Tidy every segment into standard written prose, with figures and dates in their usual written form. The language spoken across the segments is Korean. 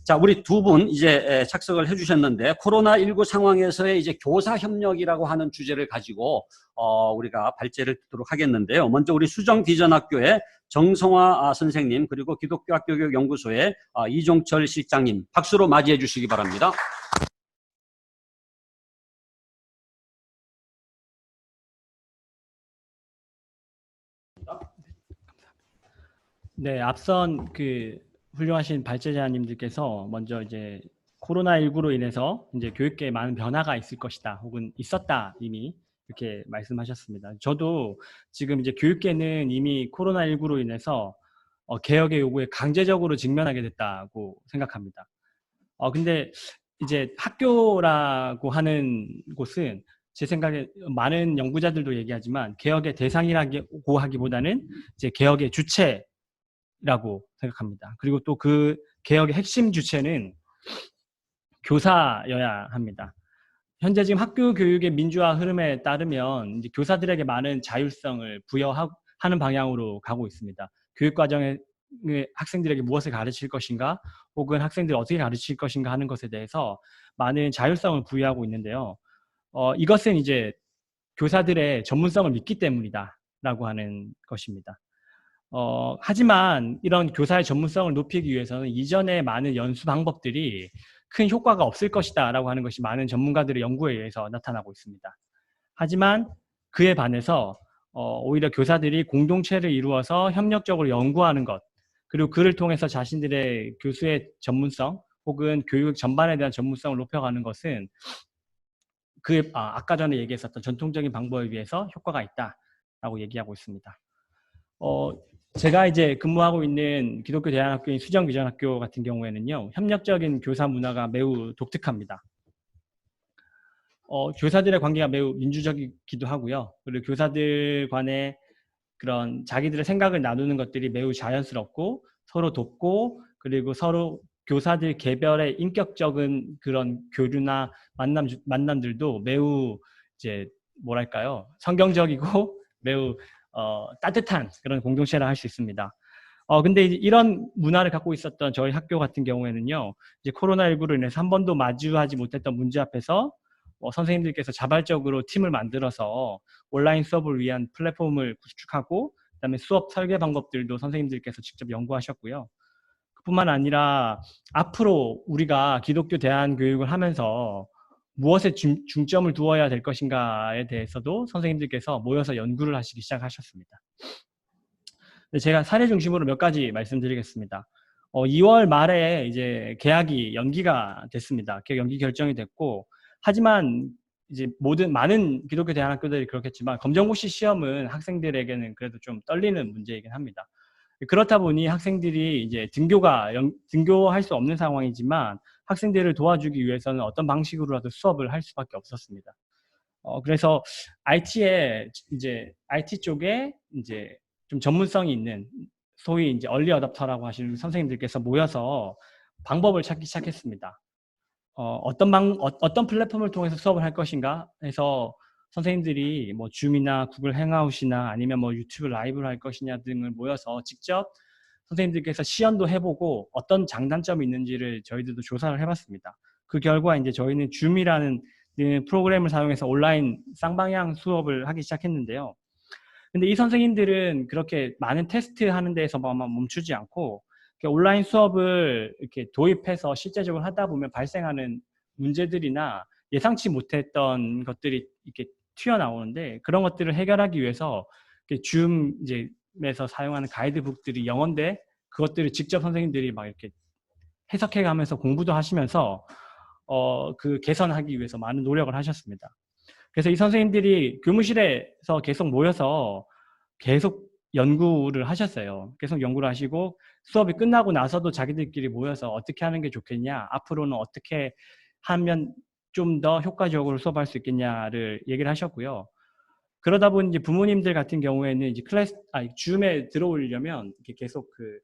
자, 우리 두 분 이제 착석을 해주셨는데 코로나19 상황에서의 이제 교사 협력이라고 하는 주제를 가지고 우리가 발제를 듣도록 하겠는데요. 먼저 우리 수정비전학교의 정성화 선생님, 그리고 기독교학교교육연구소의 이종철 실장님, 박수로 맞이해 주시기 바랍니다. 네, 앞선 훌륭하신 발제자님들께서 먼저 이제 코로나19로 인해서 이제 교육계에 많은 변화가 있을 것이다, 혹은 있었다 이미 이렇게 말씀하셨습니다. 저도 지금 이제 교육계는 이미 코로나19로 인해서 개혁의 요구에 강제적으로 직면하게 됐다고 생각합니다. 근데 이제 학교라고 하는 곳은 제 생각에 많은 연구자들도 얘기하지만 개혁의 대상이라고 하기보다는 이제 개혁의 주체라고 생각합니다. 그리고 또 그 개혁의 핵심 주체는 교사여야 합니다. 현재 지금 학교 교육의 민주화 흐름에 따르면 이제 교사들에게 많은 자율성을 부여하는 방향으로 가고 있습니다. 교육 과정에 학생들에게 무엇을 가르칠 것인가, 혹은 학생들을 어떻게 가르칠 것인가 하는 것에 대해서 많은 자율성을 부여하고 있는데요. 이것은 이제 교사들의 전문성을 믿기 때문이다라고 하는 것입니다. 하지만 이런 교사의 전문성을 높이기 위해서는 이전의 많은 연수 방법들이 큰 효과가 없을 것이다 라고 하는 것이 많은 전문가들의 연구에 의해서 나타나고 있습니다. 하지만 그에 반해서 오히려 교사들이 공동체를 이루어서 협력적으로 연구하는 것, 그리고 그를 통해서 자신들의 교수의 전문성 혹은 교육 전반에 대한 전문성을 높여가는 것은 아까 전에 얘기했었던 전통적인 방법에 비해서 효과가 있다라고 얘기하고 있습니다. 제가 이제 근무하고 있는 기독교 대안학교인 수정비전학교 같은 경우에는요, 협력적인 교사 문화가 매우 독특합니다. 교사들의 관계가 매우 민주적이기도 하고요. 그리고 교사들 간의 그런 자기들의 생각을 나누는 것들이 매우 자연스럽고 서로 돕고, 그리고 서로 교사들 개별의 인격적인 그런 교류나 만남들도 매우 이제 뭐랄까요, 성경적이고 매우 따뜻한 그런 공동체라 할 수 있습니다. 근데 이런 문화를 갖고 있었던 저희 학교 같은 경우에는요, 이제 코로나19로 인해서 한 번도 마주하지 못했던 문제 앞에서 선생님들께서 자발적으로 팀을 만들어서 온라인 수업을 위한 플랫폼을 구축하고, 그다음에 수업 설계 방법들도 선생님들께서 직접 연구하셨고요. 그뿐만 아니라 앞으로 우리가 기독교 대안 교육을 하면서 무엇에 중점을 두어야 될 것인가에 대해서도 선생님들께서 모여서 연구를 하시기 시작하셨습니다. 제가 사례 중심으로 몇 가지 말씀드리겠습니다. 2월 말에 이제 개학이 연기가 됐습니다. 개학 연기 결정이 됐고, 하지만 이제 많은 기독교 대안학교들이 그렇겠지만 검정고시 시험은 학생들에게는 그래도 좀 떨리는 문제이긴 합니다. 그렇다 보니 학생들이 이제 등교할 수 없는 상황이지만 학생들을 도와주기 위해서는 어떤 방식으로라도 수업을 할 수밖에 없었습니다. 그래서 IT 쪽에 이제 좀 전문성이 있는, 소위 이제 얼리 어댑터라고 하시는 선생님들께서 모여서 방법을 찾기 시작했습니다. 어떤 플랫폼을 통해서 수업을 할 것인가 해서 선생님들이 뭐 줌이나 구글 행아웃이나 아니면 뭐 유튜브 라이브를 할 것이냐 등을 모여서 직접 선생님들께서 시연도 해보고 어떤 장단점이 있는지를 저희들도 조사를 해봤습니다. 그 결과 이제 저희는 줌이라는 프로그램을 사용해서 온라인 쌍방향 수업을 하기 시작했는데요. 근데 이 선생님들은 그렇게 많은 테스트 하는 데에서만 멈추지 않고 온라인 수업을 이렇게 도입해서 실제적으로 하다 보면 발생하는 문제들이나 예상치 못했던 것들이 이렇게 튀어나오는데, 그런 것들을 해결하기 위해서 줌에서 사용하는 가이드북들이 영어인데 그것들을 직접 선생님들이 막 이렇게 해석해가면서 공부도 하시면서 그 개선하기 위해서 많은 노력을 하셨습니다. 그래서 이 선생님들이 교무실에서 계속 모여서 계속 연구를 하셨어요. 계속 연구를 하시고 수업이 끝나고 나서도 자기들끼리 모여서 어떻게 하는 게 좋겠냐, 앞으로는 어떻게 하면 좀 더 효과적으로 수업할 수 있겠냐를 얘기를 하셨고요. 그러다 보니 이제 부모님들 같은 경우에는 이제 줌에 들어오려면 이렇게 계속 그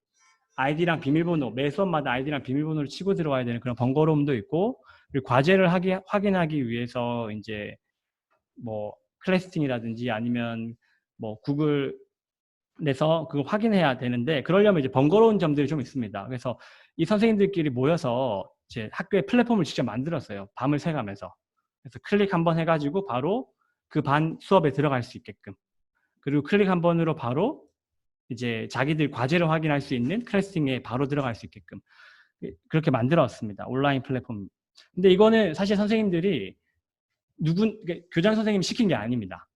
아이디랑 비밀번호, 매 수업마다 아이디랑 비밀번호를 치고 들어와야 되는 그런 번거로움도 있고, 그리고 과제를 확인하기 위해서 이제 뭐 클래스팅이라든지 아니면 뭐 구글 내서 그걸 확인해야 되는데 그러려면 이제 번거로운 점들이 좀 있습니다. 그래서 이 선생님들끼리 모여서 이제 학교의 플랫폼을 직접 만들었어요. 밤을 새가면서. 그래서 클릭 한번 해가지고 바로 그 반 수업에 들어갈 수 있게끔. 그리고 클릭 한 번으로 바로 이제 자기들 과제를 확인할 수 있는 클래스팅에 바로 들어갈 수 있게끔 그렇게 만들었습니다. 온라인 플랫폼. 근데 이거는 사실 선생님들이 교장 선생님이 시킨 게 아닙니다.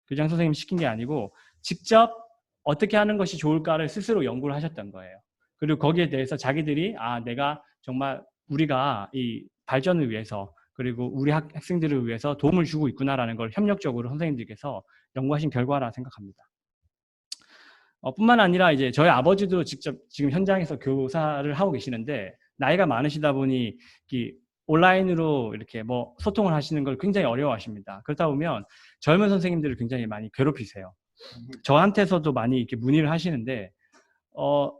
교장 선생님이 시킨 게 아니고 직접 어떻게 하는 것이 좋을까를 스스로 연구를 하셨던 거예요. 그리고 거기에 대해서 자기들이 내가 정말 우리가 이 발전을 위해서 그리고 우리 학생들을 위해서 도움을 주고 있구나라는 걸 협력적으로 선생님들께서 연구하신 결과라 생각합니다. 뿐만 아니라 이제 저희 아버지도 직접 지금 현장에서 교사를 하고 계시는데 나이가 많으시다 보니 온라인으로 이렇게 뭐 소통을 하시는 걸 굉장히 어려워하십니다. 그렇다 보면 젊은 선생님들을 굉장히 많이 괴롭히세요. 저한테서도 많이 이렇게 문의를 하시는데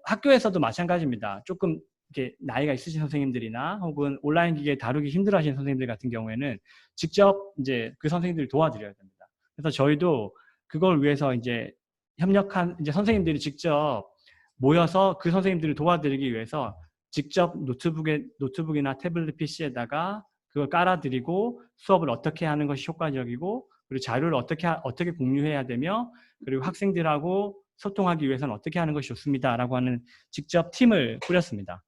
학교에서도 마찬가지입니다. 조금 이렇게 나이가 있으신 선생님들이나 혹은 온라인 기계 다루기 힘들어하시는 선생님들 같은 경우에는 직접 이제 그 선생님들을 도와드려야 됩니다. 그래서 저희도 그걸 위해서 이제 협력한 이제 선생님들이 직접 모여서 그 선생님들을 도와드리기 위해서 직접 노트북이나 태블릿 PC에다가 그걸 깔아드리고 수업을 어떻게 하는 것이 효과적이고 그리고 자료를 어떻게 공유해야 되며 그리고 학생들하고 소통하기 위해서는 어떻게 하는 것이 좋습니다라고 하는 직접 팀을 꾸렸습니다.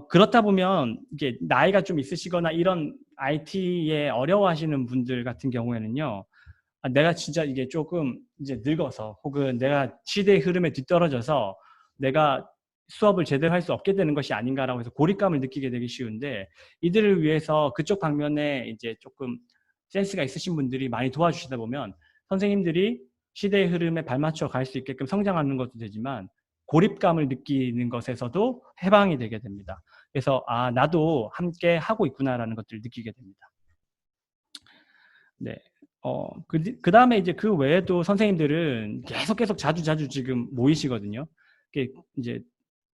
그렇다 보면 이게 나이가 좀 있으시거나 이런 IT에 어려워하시는 분들 같은 경우에는요. 내가 진짜 이게 조금 이제 늙어서 혹은 내가 시대의 흐름에 뒤떨어져서 내가 수업을 제대로 할 수 없게 되는 것이 아닌가라고 해서 고립감을 느끼게 되기 쉬운데 이들을 위해서 그쪽 방면에 이제 조금 센스가 있으신 분들이 많이 도와주시다 보면 선생님들이 시대의 흐름에 발맞춰 갈 수 있게끔 성장하는 것도 되지만 고립감을 느끼는 것에서도 해방이 되게 됩니다. 그래서 나도 함께 하고 있구나라는 것들을 느끼게 됩니다. 네. 그 다음에 이제 그 외에도 선생님들은 계속 자주 지금 모이시거든요. 이제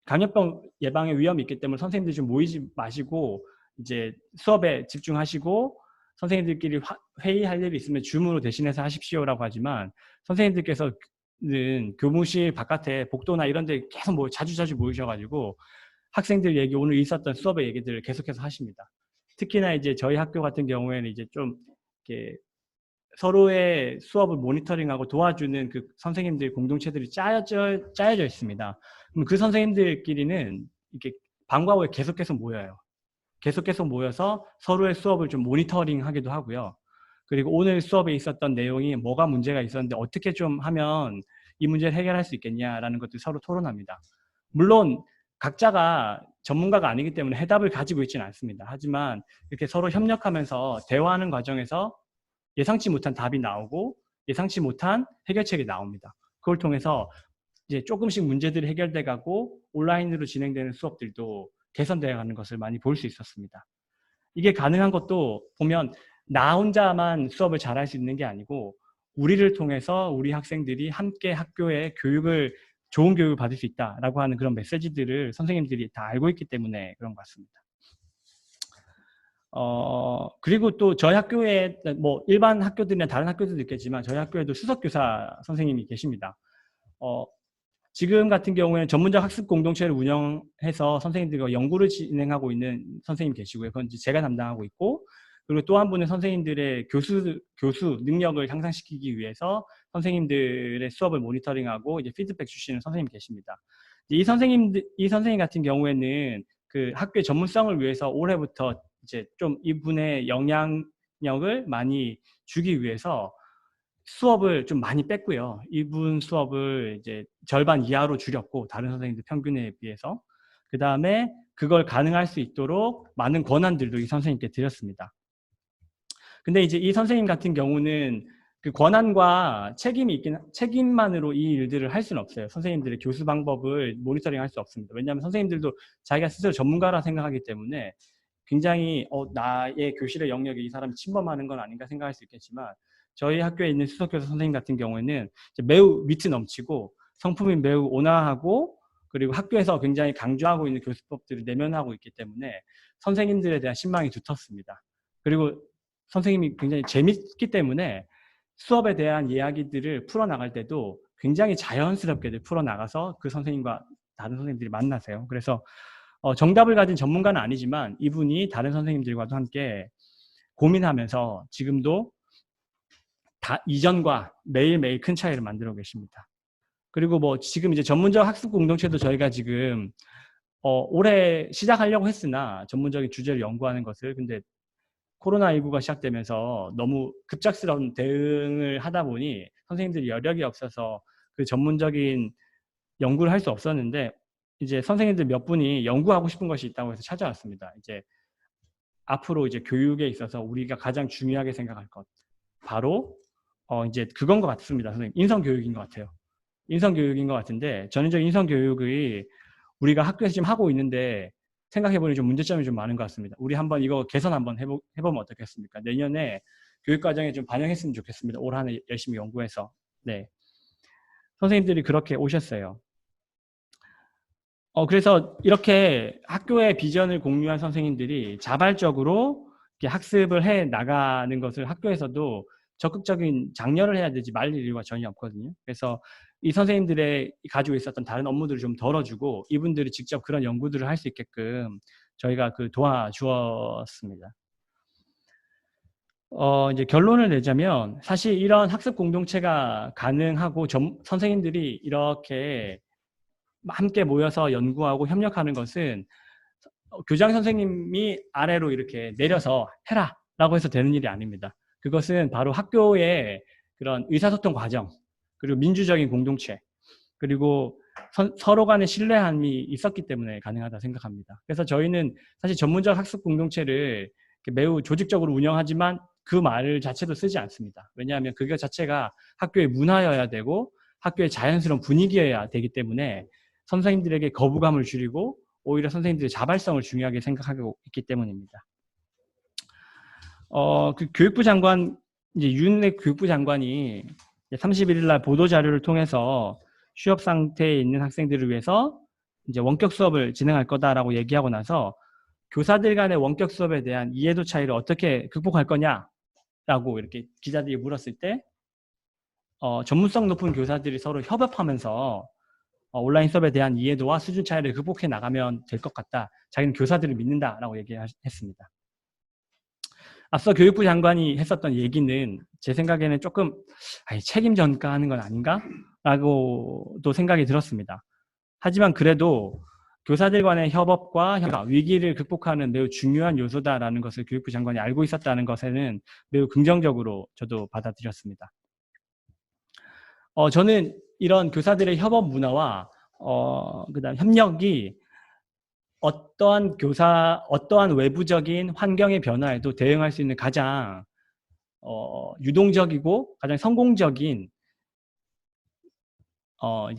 감염병 예방의 위험이 있기 때문에 선생님들이 좀 모이지 마시고 이제 수업에 집중하시고 선생님들끼리 회의할 일이 있으면 줌으로 대신해서 하십시오라고 하지만 선생님들께서는 교무실 바깥에 복도나 이런 데 계속 자주 모이셔가지고 학생들 얘기 오늘 있었던 수업의 얘기들을 계속해서 하십니다. 특히나 이제 저희 학교 같은 경우에는 이제 좀 이렇게 서로의 수업을 모니터링하고 도와주는 그 선생님들 공동체들이 짜여져 있습니다. 그럼 그 선생님들끼리는 이렇게 방과 후에 계속해서 모여요. 계속해서 모여서 서로의 수업을 좀 모니터링 하기도 하고요. 그리고 오늘 수업에 있었던 내용이 뭐가 문제가 있었는데 어떻게 좀 하면 이 문제를 해결할 수 있겠냐라는 것들 서로 토론합니다. 물론 각자가 전문가가 아니기 때문에 해답을 가지고 있지는 않습니다. 하지만 이렇게 서로 협력하면서 대화하는 과정에서 예상치 못한 답이 나오고 예상치 못한 해결책이 나옵니다. 그걸 통해서 이제 조금씩 문제들이 해결돼 가고 온라인으로 진행되는 수업들도 개선되어 가는 것을 많이 볼 수 있었습니다. 이게 가능한 것도 보면 나 혼자만 수업을 잘할 수 있는 게 아니고 우리를 통해서 우리 학생들이 함께 학교에 좋은 교육을 받을 수 있다라고 하는 그런 메시지들을 선생님들이 다 알고 있기 때문에 그런 것 같습니다. 그리고 또 저희 학교에 뭐 일반 학교들이나 다른 학교들도 있겠지만 저희 학교에도 수석교사 선생님이 계십니다. 지금 같은 경우에는 전문적 학습 공동체를 운영해서 선생님들과 연구를 진행하고 있는 선생님 계시고요. 그건 이제 제가 담당하고 있고 그리고 또 한 분은 선생님들의 교수 능력을 향상시키기 위해서 선생님들의 수업을 모니터링하고 이제 피드백 주시는 선생님 계십니다. 이 선생님 같은 경우에는 그 학교의 전문성을 위해서 올해부터 이제 좀 이분의 영향력을 많이 주기 위해서 수업을 좀 많이 뺐고요. 이분 수업을 이제 절반 이하로 줄였고 다른 선생님들 평균에 비해서 그 다음에 그걸 가능할 수 있도록 많은 권한들도 이 선생님께 드렸습니다. 근데 이제 이 선생님 같은 경우는 그 권한과 책임만으로 이 일들을 할 수는 없어요. 선생님들의 교수 방법을 모니터링 할 수 없습니다. 왜냐하면 선생님들도 자기가 스스로 전문가라 생각하기 때문에 굉장히 나의 교실의 영역에 이 사람이 침범하는 건 아닌가 생각할 수 있겠지만 저희 학교에 있는 수석교사 선생님 같은 경우에는 매우 위트 넘치고 성품이 매우 온화하고 그리고 학교에서 굉장히 강조하고 있는 교수법들을 내면하고 있기 때문에 선생님들에 대한 신망이 두텁습니다. 그리고 선생님이 굉장히 재밌기 때문에 수업에 대한 이야기들을 풀어나갈 때도 굉장히 자연스럽게 풀어나가서 그 선생님과 다른 선생님들이 만나세요. 그래서 정답을 가진 전문가는 아니지만 이분이 다른 선생님들과도 함께 고민하면서 지금도 이전과 매일매일 큰 차이를 만들어 계십니다. 그리고 뭐 지금 이제 전문적 학습 공동체도 저희가 지금 올해 시작하려고 했으나 전문적인 주제를 연구하는 것을 근데 코로나19가 시작되면서 너무 급작스러운 대응을 하다 보니 선생님들이 여력이 없어서 그 전문적인 연구를 할 수 없었는데 이제 선생님들 몇 분이 연구하고 싶은 것이 있다고 해서 찾아왔습니다. 이제 앞으로 이제 교육에 있어서 우리가 가장 중요하게 생각할 것 바로 이제 그건 것 같습니다. 선생님 인성교육인 것 같아요. 인성교육인 것 같은데 전형적인 인성교육이 우리가 학교에서 지금 하고 있는데 생각해보니 좀 문제점이 좀 많은 것 같습니다. 우리 한번 이거 개선 한번 해보면 어떻겠습니까? 내년에 교육과정에 좀 반영했으면 좋겠습니다. 올 한 해 열심히 연구해서. 네. 선생님들이 그렇게 오셨어요. 그래서 이렇게 학교의 비전을 공유한 선생님들이 자발적으로 이렇게 학습을 해 나가는 것을 학교에서도 적극적인 장려를 해야 되지 말릴 이유가 전혀 없거든요. 그래서 이 선생님들의 가지고 있었던 다른 업무들을 좀 덜어주고 이분들이 직접 그런 연구들을 할 수 있게끔 저희가 도와주었습니다. 이제 결론을 내자면 사실 이런 학습 공동체가 가능하고 선생님들이 이렇게 함께 모여서 연구하고 협력하는 것은 교장 선생님이 아래로 이렇게 내려서 해라 라고 해서 되는 일이 아닙니다. 그것은 바로 학교의 그런 의사소통 과정 그리고 민주적인 공동체 그리고 서로 간의 신뢰함이 있었기 때문에 가능하다 생각합니다. 그래서 저희는 사실 전문적 학습 공동체를 매우 조직적으로 운영하지만 그 말 자체도 쓰지 않습니다. 왜냐하면 그거 자체가 학교의 문화여야 되고 학교의 자연스러운 분위기여야 되기 때문에 선생님들에게 거부감을 줄이고 오히려 선생님들의 자발성을 중요하게 생각하고 있기 때문입니다. 그 교육부 장관, 이제 윤핵 교육부 장관이 31일 날 보도자료를 통해서 휴업 상태에 있는 학생들을 위해서 이제 원격 수업을 진행할 거다라고 얘기하고 나서 교사들 간의 원격 수업에 대한 이해도 차이를 어떻게 극복할 거냐라고 이렇게 기자들이 물었을 때 전문성 높은 교사들이 서로 협업하면서 온라인 수업에 대한 이해도와 수준 차이를 극복해 나가면 될 것 같다. 자기는 교사들을 믿는다라고 얘기했습니다. 앞서 교육부 장관이 했었던 얘기는 제 생각에는 조금 책임 전가하는 건 아닌가? 라고도 생각이 들었습니다. 하지만 그래도 교사들 간의 협업과 위기를 극복하는 매우 중요한 요소다라는 것을 교육부 장관이 알고 있었다는 것에는 매우 긍정적으로 저도 받아들였습니다. 저는 이런 교사들의 협업 문화와 그다음 협력이 어떠한 외부적인 환경의 변화에도 대응할 수 있는 가장 유동적이고 가장 성공적인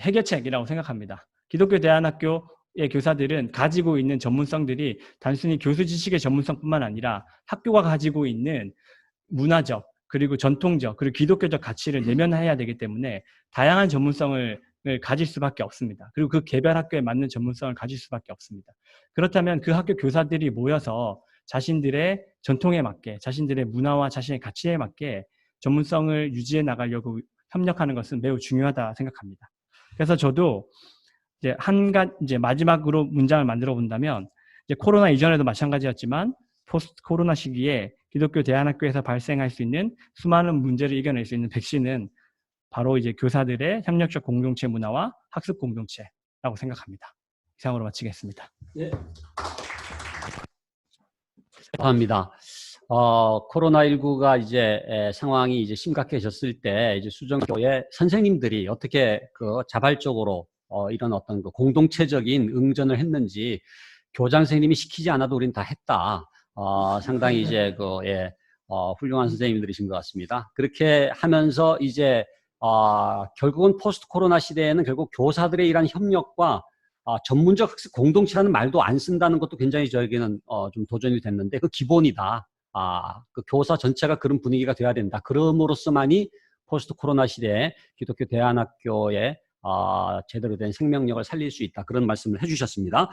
해결책이라고 생각합니다. 기독교 대안학교의 교사들은 가지고 있는 전문성들이 단순히 교수 지식의 전문성뿐만 아니라 학교가 가지고 있는 문화적 그리고 전통적 그리고 기독교적 가치를 내면화해야 되기 때문에 다양한 전문성을 가질 수밖에 없습니다. 그리고 그 개별 학교에 맞는 전문성을 가질 수밖에 없습니다. 그렇다면 그 학교 교사들이 모여서 자신들의 전통에 맞게 자신들의 문화와 자신의 가치에 맞게 전문성을 유지해 나가려고 협력하는 것은 매우 중요하다 생각합니다. 그래서 저도 이제 마지막으로 문장을 만들어 본다면 이제 코로나 이전에도 마찬가지였지만 포스트 코로나 시기에 기독교 대안학교에서 발생할 수 있는 수많은 문제를 이겨낼 수 있는 백신은 바로 이제 교사들의 협력적 공동체 문화와 학습 공동체라고 생각합니다. 이상으로 마치겠습니다. 네. 합니다. 코로나19가 이제 상황이 이제 심각해졌을 때 이제 수정교의 선생님들이 어떻게 그 자발적으로 이런 어떤 그 공동체적인 응전을 했는지 교장 선생님이 시키지 않아도 우리는 다 했다. 상당히 이제 훌륭한 선생님들이신 것 같습니다. 그렇게 하면서 이제 결국은 포스트 코로나 시대에는 결국 교사들의 이런 협력과 전문적 학습 공동체라는 말도 안 쓴다는 것도 굉장히 저에게는 좀 도전이 됐는데 그 기본이다. 그 교사 전체가 그런 분위기가 돼야 된다. 그럼으로써만이 포스트 코로나 시대에 기독교 대안학교의 제대로 된 생명력을 살릴 수 있다. 그런 말씀을 해주셨습니다.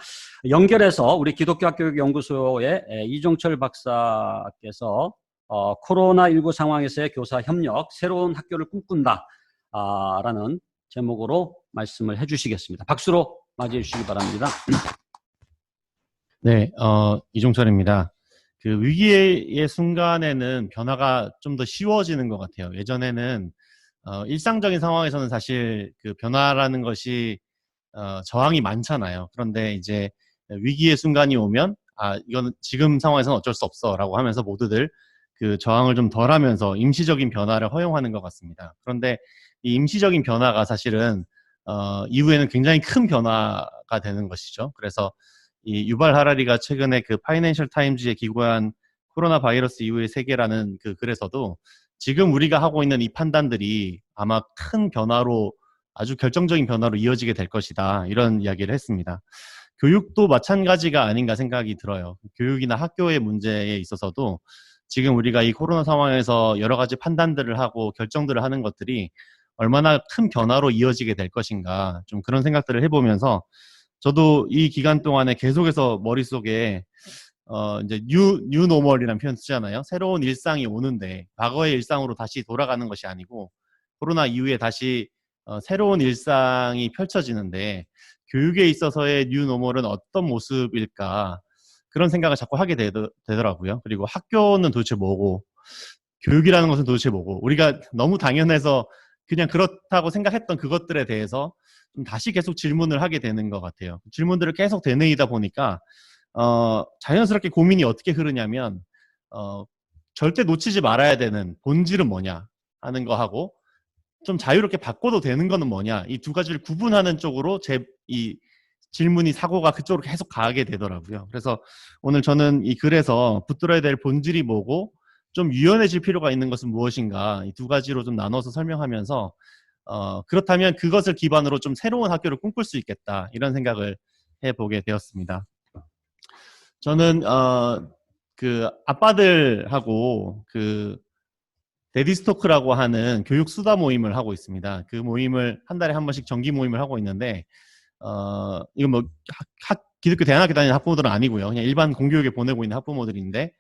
연결해서 우리 기독교학교육연구소의 이종철 박사께서 코로나19 상황에서의 교사 협력, 새로운 학교를 꿈꾼다 라는 제목으로 말씀을 해주시겠습니다. 박수로 맞이해 주시기 바랍니다. 네, 이종철입니다. 그 위기의 순간에는 변화가 좀 더 쉬워지는 것 같아요. 예전에는 일상적인 상황에서는 사실 그 변화라는 것이 저항이 많잖아요. 그런데 이제 위기의 순간이 오면 이거는 지금 상황에서는 어쩔 수 없어라고 하면서 모두들 그 저항을 좀 덜하면서 임시적인 변화를 허용하는 것 같습니다. 그런데 이 임시적인 변화가 사실은 이후에는 굉장히 큰 변화가 되는 것이죠. 그래서 이 유발 하라리가 최근에 그 파이낸셜 타임즈에 기고한 코로나 바이러스 이후의 세계라는 그 글에서도 지금 우리가 하고 있는 이 판단들이 아마 큰 변화로 아주 결정적인 변화로 이어지게 될 것이다. 이런 이야기를 했습니다. 교육도 마찬가지가 아닌가 생각이 들어요. 교육이나 학교의 문제에 있어서도 지금 우리가 이 코로나 상황에서 여러 가지 판단들을 하고 결정들을 하는 것들이 얼마나 큰 변화로 이어지게 될 것인가 좀 그런 생각들을 해보면서 저도 이 기간 동안에 계속해서 머릿속에 이제 뉴노멀이라는 표현 쓰잖아요. 새로운 일상이 오는데 과거의 일상으로 다시 돌아가는 것이 아니고 코로나 이후에 다시 새로운 일상이 펼쳐지는데 교육에 있어서의 뉴노멀은 어떤 모습일까 그런 생각을 자꾸 하게 되더라고요. 그리고 학교는 도대체 뭐고 교육이라는 것은 도대체 뭐고 우리가 너무 당연해서 그냥 그렇다고 생각했던 그것들에 대해서 좀 다시 계속 질문을 하게 되는 것 같아요. 질문들을 계속 되뇌이다 보니까 자연스럽게 고민이 어떻게 흐르냐면 절대 놓치지 말아야 되는 본질은 뭐냐 하는 거하고 좀 자유롭게 바꿔도 되는 거는 뭐냐 이 두 가지를 구분하는 쪽으로 이 질문이 사고가 그쪽으로 계속 가게 되더라고요. 그래서 오늘 저는 이 글에서 붙들어야 될 본질이 뭐고 좀 유연해질 필요가 있는 것은 무엇인가 이 두 가지로 좀 나눠서 설명하면서 그렇다면 그것을 기반으로 좀 새로운 학교를 꿈꿀 수 있겠다 이런 생각을 해보게 되었습니다. 저는 그 아빠들하고 그 데디스토크라고 하는 교육 수다 모임을 하고 있습니다. 그 모임을 한 달에 한 번씩 정기 모임을 하고 있는데 이건 뭐 기독교 대안학교 다니는 학부모들은 아니고요. 그냥 일반 공교육에 보내고 있는 학부모들인데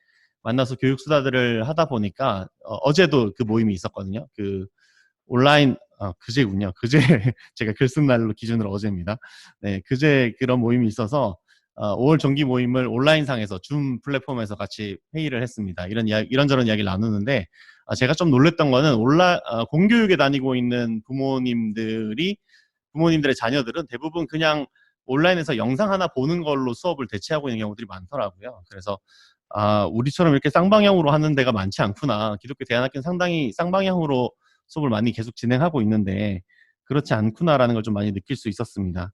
만나서 교육 수다들을 하다 보니까 어제도 그 모임이 있었거든요. 그 온라인 그제군요. 그제 제가 글 쓴 날로 기준으로 어제입니다. 네, 그제 그런 모임이 있어서 5월 정기 모임을 온라인상에서 줌 플랫폼에서 같이 회의를 했습니다. 이런저런 이야기를 나누는데 제가 좀 놀랬던 거는 공교육에 다니고 있는 부모님들의 자녀들은 대부분 그냥 온라인에서 영상 하나 보는 걸로 수업을 대체하고 있는 경우들이 많더라고요. 그래서 우리처럼 이렇게 쌍방향으로 하는 데가 많지 않구나. 기독교 대안학교는 상당히 쌍방향으로 수업을 많이 계속 진행하고 있는데 그렇지 않구나라는 걸 좀 많이 느낄 수 있었습니다.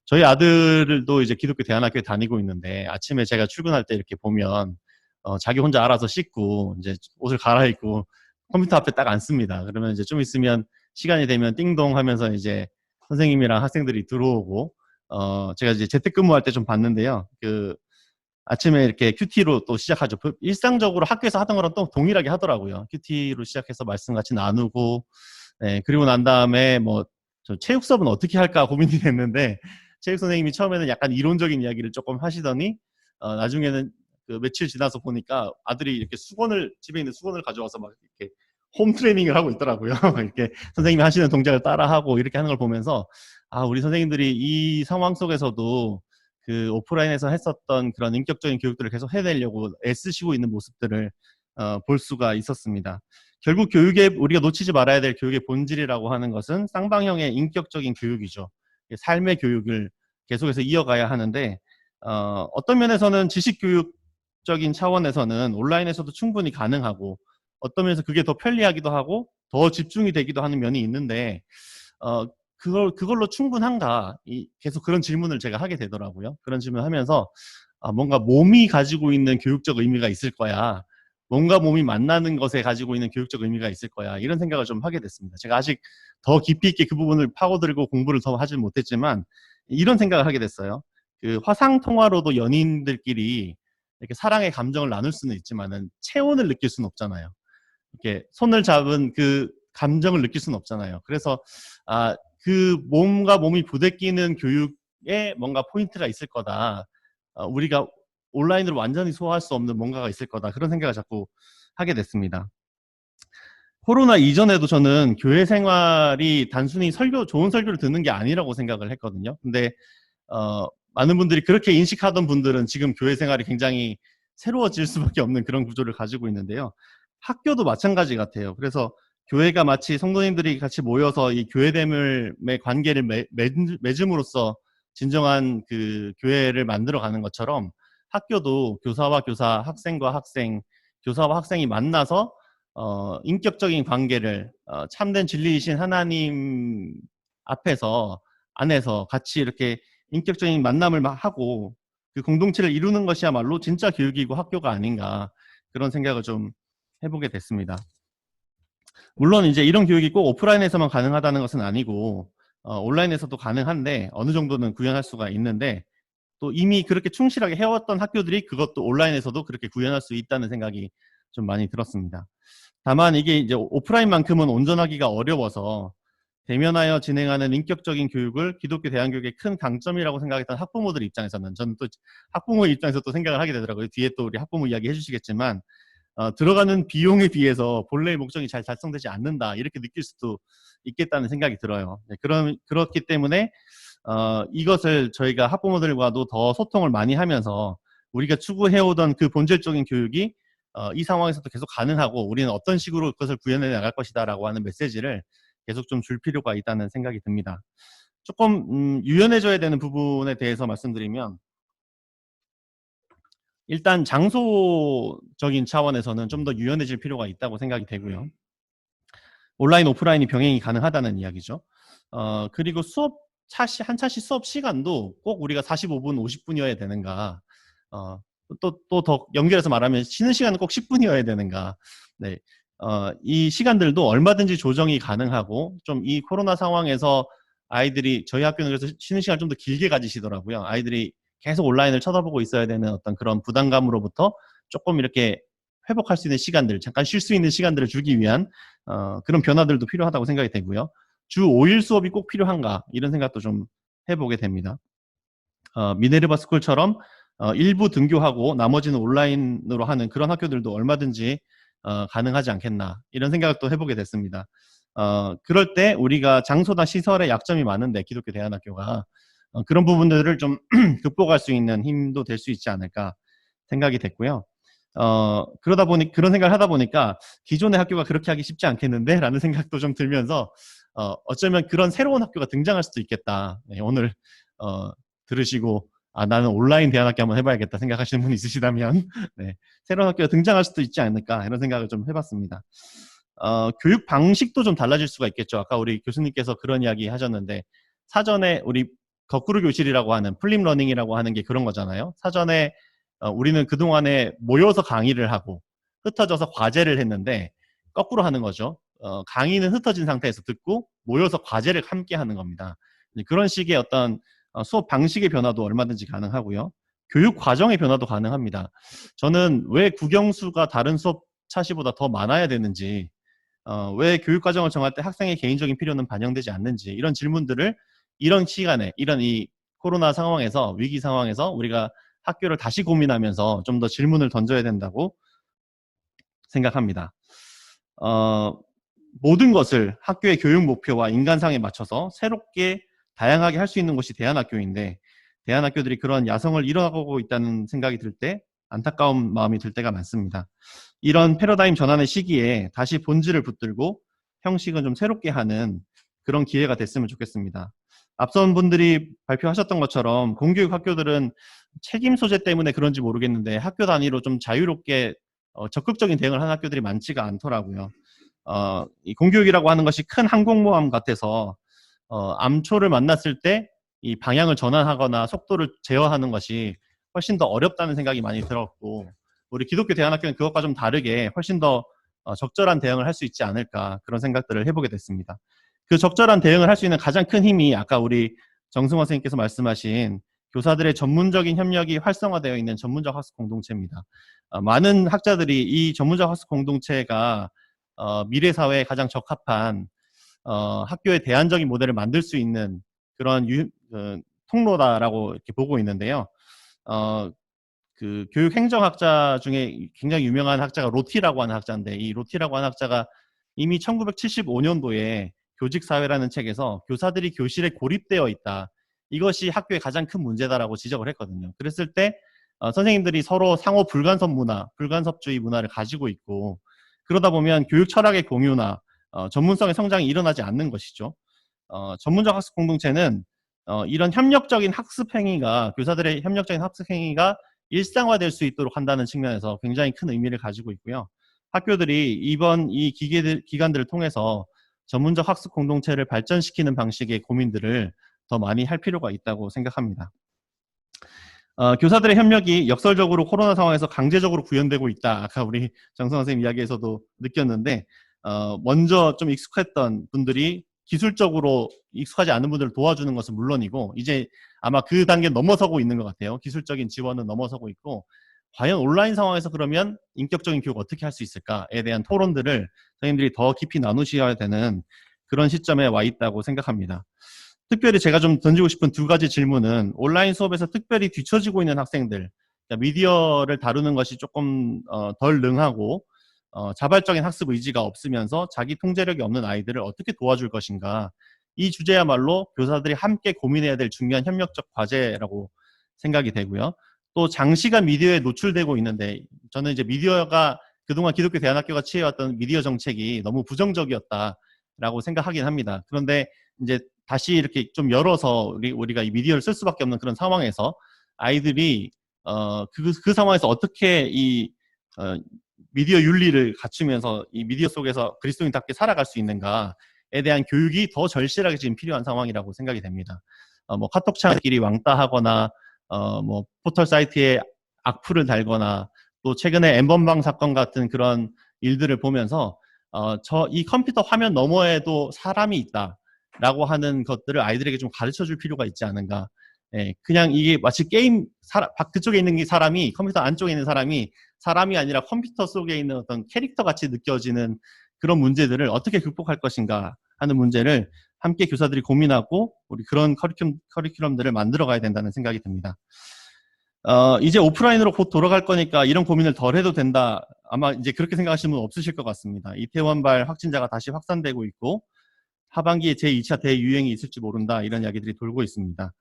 저희 아들도 이제 기독교 대안학교에 다니고 있는데 아침에 제가 출근할 때 이렇게 보면 자기 혼자 알아서 씻고 이제 옷을 갈아입고 컴퓨터 앞에 딱 앉습니다. 그러면 이제 좀 있으면 시간이 되면 띵동 하면서 이제 선생님이랑 학생들이 들어오고 제가 이제 재택근무할 때 좀 봤는데요. 그 아침에 이렇게 큐티로 또 시작하죠. 일상적으로 학교에서 하던 거랑 또 동일하게 하더라고요. 큐티로 시작해서 말씀 같이 나누고, 네, 그리고 난 다음에 저 체육 수업은 어떻게 할까 고민이 됐는데, 체육 선생님이 처음에는 약간 이론적인 이야기를 조금 하시더니, 나중에는 그 며칠 지나서 보니까 아들이 이렇게 집에 있는 수건을 가져와서 막 이렇게 홈 트레이닝을 하고 있더라고요. 이렇게 선생님이 하시는 동작을 따라하고 이렇게 하는 걸 보면서, 우리 선생님들이 이 상황 속에서도 그 오프라인에서 했었던 그런 인격적인 교육들을 계속 해내려고 애쓰시고 있는 모습들을 볼 수가 있었습니다. 결국 우리가 놓치지 말아야 될 교육의 본질이라고 하는 것은 쌍방형의 인격적인 교육이죠. 삶의 교육을 계속해서 이어가야 하는데 어떤 면에서는 지식교육적인 차원에서는 온라인에서도 충분히 가능하고 어떤 면에서 그게 더 편리하기도 하고 더 집중이 되기도 하는 면이 있는데 그걸로 충분한가? 계속 그런 질문을 제가 하게 되더라고요. 그런 질문을 하면서 뭔가 몸이 가지고 있는 교육적 의미가 있을 거야. 몸과 몸이 만나는 것에 가지고 있는 교육적 의미가 있을 거야. 이런 생각을 좀 하게 됐습니다. 제가 아직 더 깊이 있게 그 부분을 파고들고 공부를 더 하지 못했지만 이런 생각을 하게 됐어요. 그 화상 통화로도 연인들끼리 이렇게 사랑의 감정을 나눌 수는 있지만은 체온을 느낄 수는 없잖아요. 이렇게 손을 잡은 그 감정을 느낄 수는 없잖아요. 그래서 그 몸과 몸이 부대끼는 교육에 뭔가 포인트가 있을 거다. 우리가 온라인으로 완전히 소화할 수 없는 뭔가가 있을 거다. 그런 생각을 자꾸 하게 됐습니다. 코로나 이전에도 저는 교회 생활이 단순히 좋은 설교를 듣는 게 아니라고 생각을 했거든요. 근데 많은 분들이 그렇게 인식하던 분들은 지금 교회 생활이 굉장히 새로워질 수밖에 없는 그런 구조를 가지고 있는데요. 학교도 마찬가지 같아요. 그래서 교회가 마치 성도님들이 같이 모여서 이 교회됨의 관계를 맺음으로써 진정한 그 교회를 만들어가는 것처럼 학교도 교사와 교사, 학생과 학생, 교사와 학생이 만나서 인격적인 관계를 참된 진리이신 하나님 안에서 같이 이렇게 인격적인 만남을 하고 그 공동체를 이루는 것이야말로 진짜 교육이고 학교가 아닌가 그런 생각을 좀 해보게 됐습니다. 물론 이제 이런 교육이 꼭 오프라인에서만 가능하다는 것은 아니고 온라인에서도 가능한데 어느 정도는 구현할 수가 있는데 또 이미 그렇게 충실하게 해왔던 학교들이 그것도 온라인에서도 그렇게 구현할 수 있다는 생각이 좀 많이 들었습니다. 다만 이게 이제 오프라인만큼은 온전하기가 어려워서 대면하여 진행하는 인격적인 교육을 기독교 대안교육의 큰 강점이라고 생각했던 학부모들 입장에서는 저는 또 학부모 입장에서 또 생각을 하게 되더라고요. 뒤에 또 우리 학부모 이야기 해주시겠지만 들어가는 비용에 비해서 본래의 목적이 잘 달성되지 않는다 이렇게 느낄 수도 있겠다는 생각이 들어요. 네, 그렇기 때문에 이것을 저희가 학부모들과도 더 소통을 많이 하면서 우리가 추구해오던 그 본질적인 교육이 이 상황에서도 계속 가능하고 우리는 어떤 식으로 그것을 구현해 나갈 것이다 라고 하는 메시지를 계속 좀 줄 필요가 있다는 생각이 듭니다. 조금 유연해져야 되는 부분에 대해서 말씀드리면 일단 장소적인 차원에서는 좀 더 유연해질 필요가 있다고 생각이 되고요. 온라인, 오프라인이 병행이 가능하다는 이야기죠. 그리고 한 차시 수업 시간도 꼭 우리가 45분, 50분이어야 되는가. 또 더 연결해서 말하면 쉬는 시간은 꼭 10분이어야 되는가. 네. 이 시간들도 얼마든지 조정이 가능하고 좀 이 코로나 상황에서 저희 학교는 그래서 쉬는 시간을 좀 더 길게 가지시더라고요. 아이들이 계속 온라인을 쳐다보고 있어야 되는 어떤 그런 부담감으로부터 조금 이렇게 회복할 수 있는 시간들, 잠깐 쉴 수 있는 시간들을 주기 위한 그런 변화들도 필요하다고 생각이 되고요. 주 5일 수업이 꼭 필요한가 이런 생각도 좀 해보게 됩니다. 미네르바 스쿨처럼 일부 등교하고 나머지는 온라인으로 하는 그런 학교들도 얼마든지 가능하지 않겠나 이런 생각을 또 해보게 됐습니다. 그럴 때 우리가 장소나 시설에 약점이 많은데 기독교 대안학교가 그런 부분들을 좀 극복할 수 있는 힘도 될 수 있지 않을까 생각이 됐고요. 그런 생각을 하다 보니까 기존의 학교가 그렇게 하기 쉽지 않겠는데? 라는 생각도 좀 들면서, 어쩌면 그런 새로운 학교가 등장할 수도 있겠다. 네, 오늘, 들으시고, 나는 온라인 대안학교 한번 해봐야겠다 생각하시는 분 있으시다면, 네, 새로운 학교가 등장할 수도 있지 않을까, 이런 생각을 좀 해봤습니다. 교육 방식도 좀 달라질 수가 있겠죠. 아까 우리 교수님께서 그런 이야기 하셨는데, 사전에 우리 거꾸로 교실이라고 하는 플립 러닝이라고 하는 게 그런 거잖아요. 사전에 우리는 그동안에 모여서 강의를 하고 흩어져서 과제를 했는데 거꾸로 하는 거죠. 강의는 흩어진 상태에서 듣고 모여서 과제를 함께 하는 겁니다. 그런 식의 어떤 수업 방식의 변화도 얼마든지 가능하고요. 교육 과정의 변화도 가능합니다. 저는 왜 국영수가 다른 수업 차시보다 더 많아야 되는지, 왜 교육 과정을 정할 때 학생의 개인적인 필요는 반영되지 않는지 이런 질문들을 이런 시간에 이런 이 코로나 상황에서 위기 상황에서 우리가 학교를 다시 고민하면서 좀 더 질문을 던져야 된다고 생각합니다. 모든 것을 학교의 교육 목표와 인간상에 맞춰서 새롭게 다양하게 할 수 있는 곳이 대안학교인데 대안학교들이 그런 야성을 잃어가고 있다는 생각이 들 때 안타까운 마음이 들 때가 많습니다. 이런 패러다임 전환의 시기에 다시 본질을 붙들고 형식은 좀 새롭게 하는 그런 기회가 됐으면 좋겠습니다. 앞선 분들이 발표하셨던 것처럼 공교육 학교들은 책임 소재 때문에 그런지 모르겠는데 학교 단위로 좀 자유롭게 적극적인 대응을 하는 학교들이 많지가 않더라고요. 이 공교육이라고 하는 것이 큰 항공모함 같아서 암초를 만났을 때 이 방향을 전환하거나 속도를 제어하는 것이 훨씬 더 어렵다는 생각이 많이 들었고 우리 기독교 대안학교는 그것과 좀 다르게 훨씬 더 적절한 대응을 할 수 있지 않을까 그런 생각들을 해보게 됐습니다. 그 적절한 대응을 할 수 있는 가장 큰 힘이 아까 우리 정승화 선생님께서 말씀하신 교사들의 전문적인 협력이 활성화되어 있는 전문적 학습 공동체입니다. 많은 학자들이 이 전문적 학습 공동체가 미래 사회에 가장 적합한 학교의 대안적인 모델을 만들 수 있는 그런 통로다라고 이렇게 보고 있는데요. 그 교육행정학자 중에 굉장히 유명한 학자가 로티라고 하는 학자인데, 이 로티라고 하는 학자가 이미 1975년도에 교직사회라는 책에서 교사들이 교실에 고립되어 있다, 이것이 학교의 가장 큰 문제다라고 지적을 했거든요. 그랬을 때 선생님들이 서로 상호 불간섭 문화, 불간섭주의 문화를 가지고 있고, 그러다 보면 교육 철학의 공유나 전문성의 성장이 일어나지 않는 것이죠. 전문적 학습 공동체는 이런 협력적인 학습 행위가, 교사들의 협력적인 학습 행위가 일상화될 수 있도록 한다는 측면에서 굉장히 큰 의미를 가지고 있고요. 학교들이 이번 이 기간들을 통해서 전문적 학습 공동체를 발전시키는 방식의 고민들을 더 많이 할 필요가 있다고 생각합니다. 교사들의 협력이 역설적으로 코로나 상황에서 강제적으로 구현되고 있다. 아까 우리 정성 선생님 이야기에서도 느꼈는데, 먼저 좀 익숙했던 분들이 기술적으로 익숙하지 않은 분들을 도와주는 것은 물론이고, 이제 아마 그 단계 넘어서고 있는 것 같아요. 기술적인 지원은 넘어서고 있고, 과연 온라인 상황에서 그러면 인격적인 교육 어떻게 할 수 있을까에 대한 토론들을 선생님들이 더 깊이 나누셔야 되는 그런 시점에 와 있다고 생각합니다. 특별히 제가 좀 던지고 싶은 두 가지 질문은, 온라인 수업에서 특별히 뒤처지고 있는 학생들, 그러니까 미디어를 다루는 것이 조금 덜 능하고 자발적인 학습 의지가 없으면서 자기 통제력이 없는 아이들을 어떻게 도와줄 것인가, 이 주제야말로 교사들이 함께 고민해야 될 중요한 협력적 과제라고 생각이 되고요. 또 장시간 미디어에 노출되고 있는데, 저는 이제 미디어가 그동안 기독교 대안학교가 취해왔던 미디어 정책이 너무 부정적이었다라고 생각하긴 합니다. 그런데 이제 다시 이렇게 좀 열어서 우리가 이 미디어를 쓸 수밖에 없는 그런 상황에서 아이들이 그 상황에서 어떻게 이 미디어 윤리를 갖추면서 이 미디어 속에서 그리스도인답게 살아갈 수 있는가에 대한 교육이 더 절실하게 지금 필요한 상황이라고 생각이 됩니다. 뭐 카톡창끼리 왕따하거나 뭐 포털 사이트에 악플을 달거나, 또 최근에 엠번방 사건 같은 그런 일들을 보면서 이 컴퓨터 화면 너머에도 사람이 있다라고 하는 것들을 아이들에게 좀 가르쳐 줄 필요가 있지 않은가. 예, 그냥 이게 마치 게임, 그쪽에 있는 사람이, 컴퓨터 안쪽에 있는 사람이 아니라 컴퓨터 속에 있는 어떤 캐릭터 같이 느껴지는 그런 문제들을 어떻게 극복할 것인가 하는 문제를 함께 교사들이 고민하고, 우리 그런 커리큘럼들을 만들어 가야 된다는 생각이 듭니다. 이제 오프라인으로 곧 돌아갈 거니까 이런 고민을 덜 해도 된다. 아마 이제 그렇게 생각하시는 분 없으실 것 같습니다. 이태원발 확진자가 다시 확산되고 있고, 하반기에 제2차 대유행이 있을지 모른다, 이런 이야기들이 돌고 있습니다.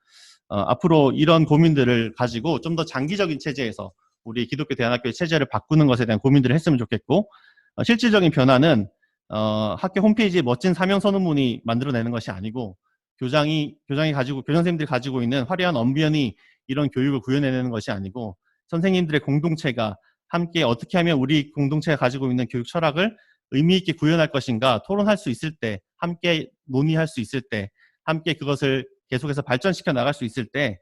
앞으로 이런 고민들을 가지고 좀 더 장기적인 체제에서 우리 기독교 대안학교의 체제를 바꾸는 것에 대한 고민들을 했으면 좋겠고, 실질적인 변화는 학교 홈페이지에 멋진 사명 선언문이 만들어내는 것이 아니고, 교장선생님들이 가지고 있는 화려한 언변이 이런 교육을 구현해내는 것이 아니고, 선생님들의 공동체가 함께 어떻게 하면 우리 공동체가 가지고 있는 교육 철학을 의미 있게 구현할 것인가 토론할 수 있을 때, 함께 논의할 수 있을 때, 함께 그것을 계속해서 발전시켜 나갈 수 있을 때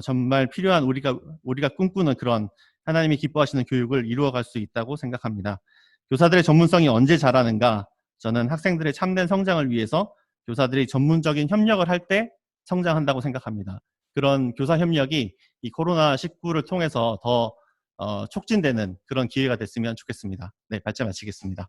정말 필요한 우리가 꿈꾸는 그런 하나님이 기뻐하시는 교육을 이루어갈 수 있다고 생각합니다. 교사들의 전문성이 언제 자라는가? 저는 학생들의 참된 성장을 위해서 교사들이 전문적인 협력을 할 때 성장한다고 생각합니다. 그런 교사 협력이 이 코로나19를 통해서 더 촉진되는 그런 기회가 됐으면 좋겠습니다. 네, 발제 마치겠습니다.